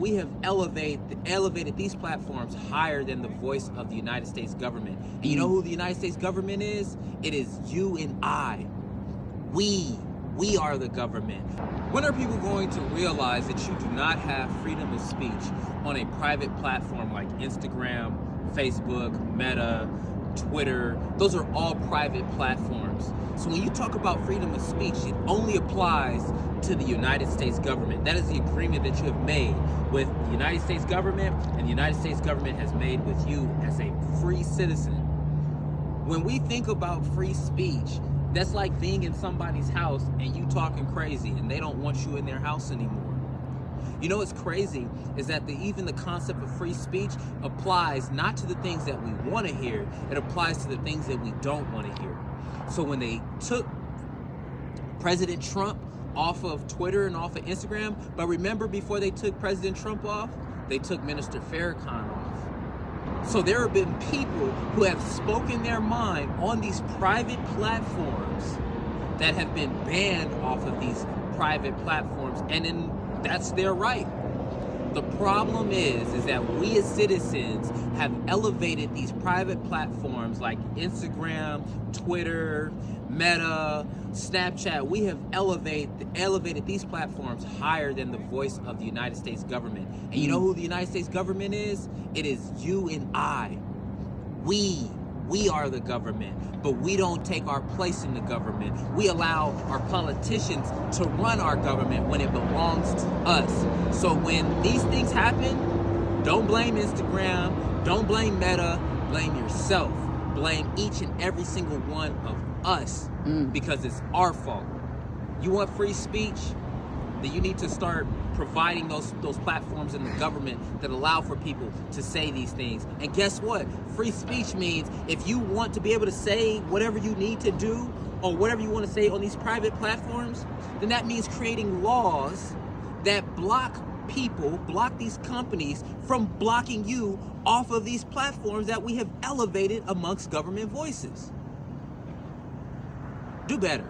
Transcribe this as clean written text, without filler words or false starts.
we have elevated these platforms higher than the voice of the United States government. And you know who the United States government is? It is you and I. We are the government. When are people going to realize that you do not have freedom of speech on a private platform like Instagram, Facebook, Meta, Twitter? Those are all private platforms. So when you talk about freedom of speech, it only applies to the United States government. That is the agreement that you have made with the United States government, and the United States government has made with you as a free citizen. When we think about free speech, that's like being in somebody's house and you talking crazy and they don't want you in their house anymore. You know what's crazy is that even the concept of free speech applies not to the things that we want to hear, it applies to the things that we don't want to hear. So when they took President Trump off of Twitter and off of Instagram, but remember before they took President Trump off, they took Minister Farrakhan off. So there have been people who have spoken their mind on these private platforms that have been banned off of these private platforms, and then that's their right. The problem is that we as citizens have elevated these private platforms like Instagram, Twitter, Meta, Snapchat. We have elevated these platforms higher than the voice of the United States government. And you know who the United States government is? It is you and I. We are the government, but we don't take our place in the government. We allow our politicians to run our government when it belongs to us. So when these things happen, don't blame Instagram, don't blame Meta, blame yourself. Blame each and every single one of us because it's our fault. You want free speech? Then you need to start providing those platforms in the government that allow for people to say these things. And guess what? Free speech means if you want to be able to say whatever you need to do or whatever you want to say on these private platforms, then that means creating laws that block these companies from blocking you off of these platforms that we have elevated amongst government voices. Do better.